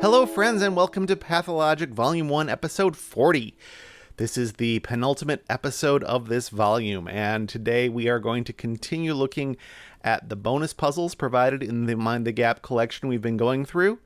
Hello, friends, and welcome to Pathologic Volume 1, Episode 40. This is the penultimate episode of this volume, and today we are going to continue looking at the bonus puzzles provided in the Mind the Gap collection we've been going through.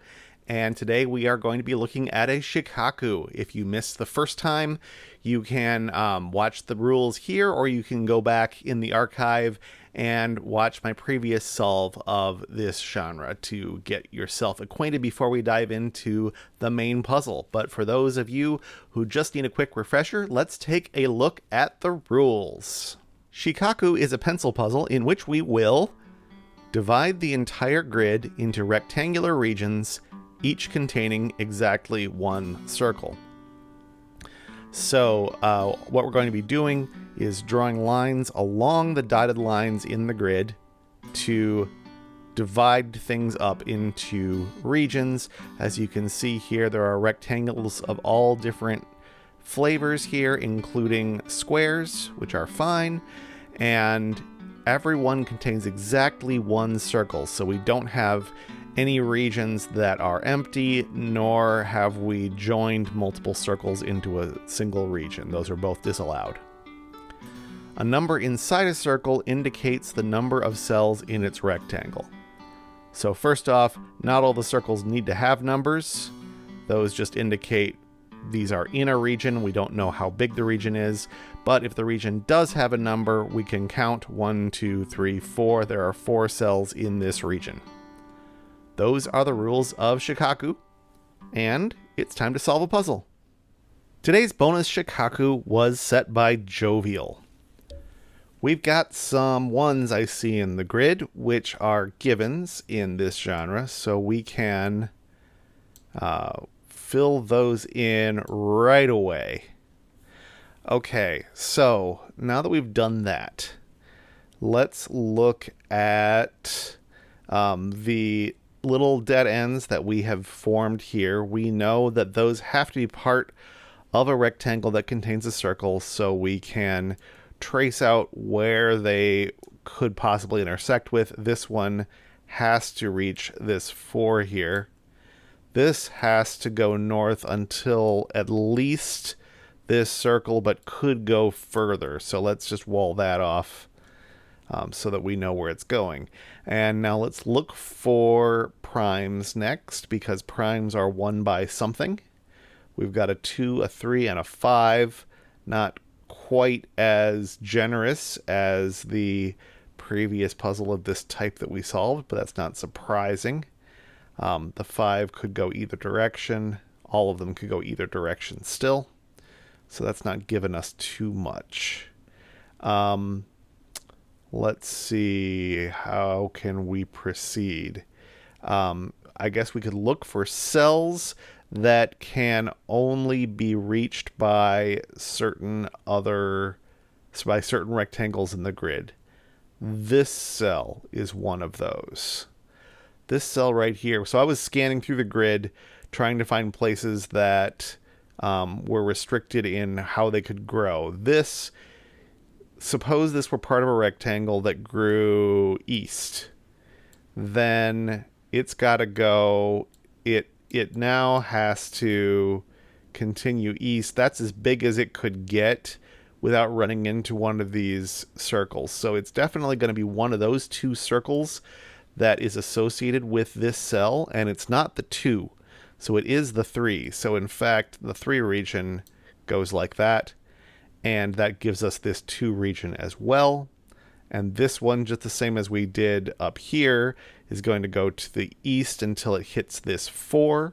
And today we are going to be looking at a Shikaku. If you missed the first time, you can watch the rules here, or you can go back in the archive and watch my previous solve of this genre to get yourself acquainted before we dive into the main puzzle. But for those of you who just need a quick refresher, let's take a look at the rules. Shikaku is a pencil puzzle in which we will divide the entire grid into rectangular regions, each containing exactly one circle. So what we're going to be doing is drawing lines along the dotted lines in the grid to divide things up into regions. As you can see here, there are rectangles of all different flavors here, including squares, which are fine, and every one contains exactly one circle, so we don't have any regions that are empty, nor have we joined multiple circles into a single region. Those are both disallowed. A number inside a circle indicates the number of cells in its rectangle. So first off, not all the circles need to have numbers. Those just indicate these are in a region. We don't know how big the region is, but if the region does have a number, we can count 1, 2, 3, 4. There are 4 cells in this region. Those are the rules of Shikaku, and it's time to solve a puzzle. Today's bonus Shikaku was set by Jovial. We've got some ones I see in the grid, which are givens in this genre, so we can fill those in right away. Okay, so now that we've done that, let's look at the little dead ends that we have formed here. We know that those have to be part of a rectangle that contains a circle, so we can trace out where they could possibly intersect with. This one has to reach this 4 here. This has to go north until at least this circle, but could go further. So let's just wall that off so that we know where it's going. And now let's look for primes next, because primes are 1 by something. We've got a 2, a 3, and a 5. Not quite as generous as the previous puzzle of this type that we solved, but that's not surprising. The 5 could go either direction. All of them could go either direction still. So that's not giving us too much. Let's see, how can we proceed? I guess we could look for cells that can only be reached by certain rectangles in the grid. This cell is one of those. This cell right here. So I was scanning through the grid, trying to find places that were restricted in how they could grow. Suppose this were part of a rectangle that grew east. Then it's got to go, it now has to continue east. That's as big as it could get without running into one of these circles. So it's definitely going to be one of those 2 circles that is associated with this cell, and it's not the 2. So it is the 3. So in fact, the 3 region goes like that. And that gives us this 2 region as well. And this one, just the same as we did up here, is going to go to the east until it hits this 4.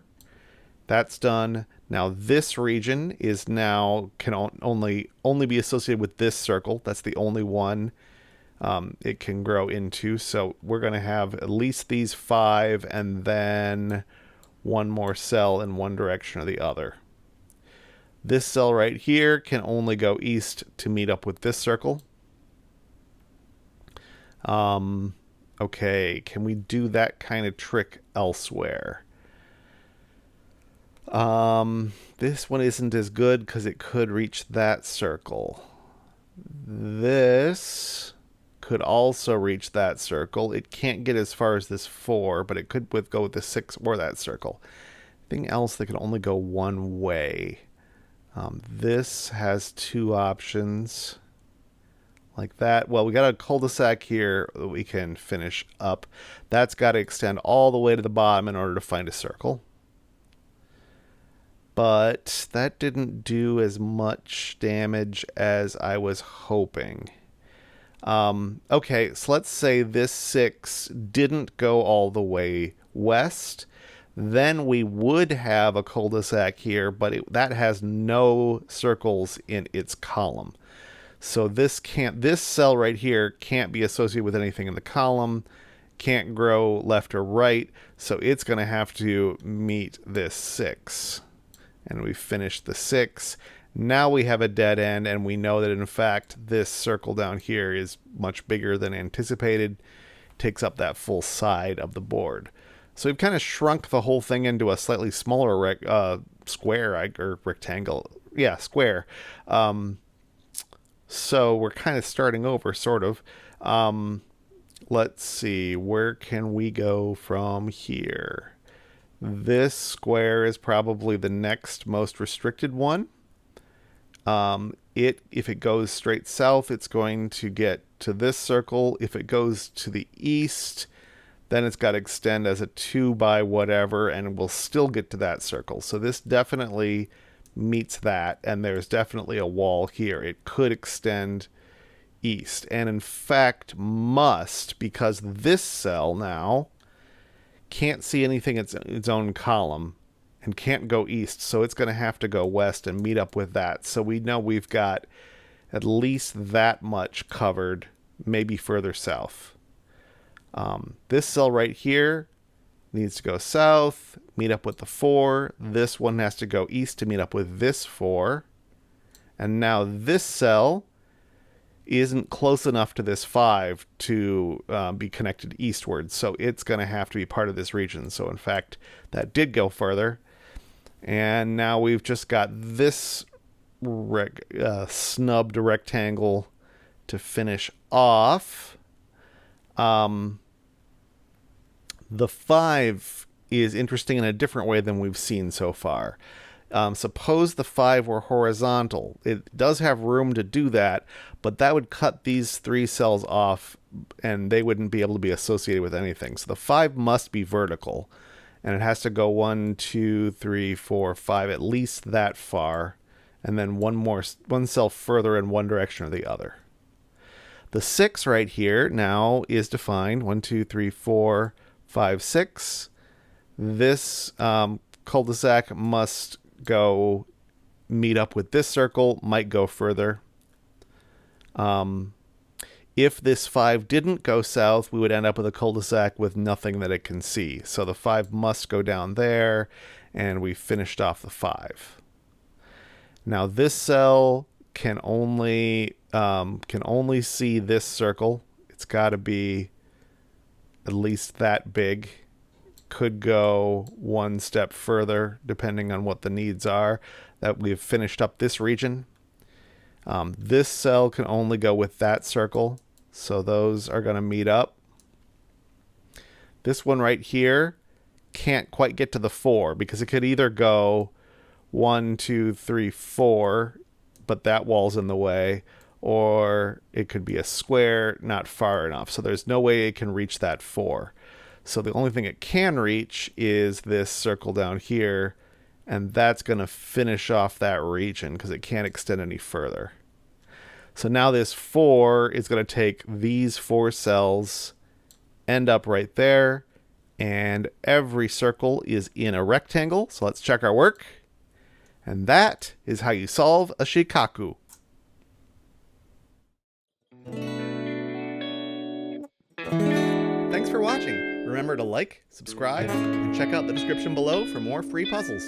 That's done. Now this region is can only be associated with this circle. That's the only one it can grow into. So we're going to have at least these 5 and then one more cell in one direction or the other. This cell right here can only go east to meet up with this circle. Okay, can we do that kind of trick elsewhere? This one isn't as good because it could reach that circle. This could also reach that circle. It can't get as far as this 4, but it could go with the 6 or that circle. anything else that can only go one way. This has two options like that. Well, we got a cul-de-sac here that we can finish up. That's got to extend all the way to the bottom in order to find a circle. But that didn't do as much damage as I was hoping. Okay, so let's say this 6 didn't go all the way west. Then we would have a cul-de-sac here, but that has no circles in its column. So this cell right here can't be associated with anything in the column, can't grow left or right, so it's going to have to meet this 6. And we finished the 6. Now we have a dead end, and we know that in fact this circle down here is much bigger than anticipated, takes up that full side of the board. So we've kind of shrunk the whole thing into a slightly smaller square, or rectangle. Yeah, square. So we're kind of starting over, sort of. Let's see, where can we go from here? This square is probably the next most restricted one. If it goes straight south, it's going to get to this circle. If it goes to the east, then it's got to extend as a 2 by whatever, and we'll still get to that circle. So this definitely meets that, and there's definitely a wall here. It could extend east, and in fact must, because this cell now can't see anything in its own column and can't go east, so it's going to have to go west and meet up with that. So we know we've got at least that much covered, maybe further south. This cell right here needs to go south, meet up with the 4. This one has to go east to meet up with this 4. And now this cell isn't close enough to this 5 to be connected eastward, so it's going to have to be part of this region. So in fact, that did go further. And now we've just got this snubbed rectangle to finish off. The 5 is interesting in a different way than we've seen so far. Suppose the 5 were horizontal. It does have room to do that, but that would cut these 3 cells off, and they wouldn't be able to be associated with anything. So the 5 must be vertical, and it has to go 1, 2, 3, 4, 5, at least that far, and then one cell further in one direction or the other. The 6 right here now is defined 1, 2, 3, 4, 5, 6. This cul-de-sac must go meet up with this circle, might go further. If this 5 didn't go south, we would end up with a cul-de-sac with nothing that it can see. So the 5 must go down there, and we finished off the 5. Now this cell can only see this circle. It's got to be at least that big. Could go one step further depending on what the needs are. That we've finished up this region. This cell can only go with that circle, so those are going to meet up. This one right here can't quite get to the 4 because it could either go 1, 2, 3, 4, but that wall's in the way, or it could be a square not far enough, so there's no way it can reach that 4. So the only thing it can reach is this circle down here, and that's going to finish off that region because it can't extend any further. So now this 4 is going to take these 4 cells, end up right there, and every circle is in a rectangle. So let's check our work. And that is how you solve a Shikaku. Thanks for watching. Remember to like, subscribe, and check out the description below for more free puzzles.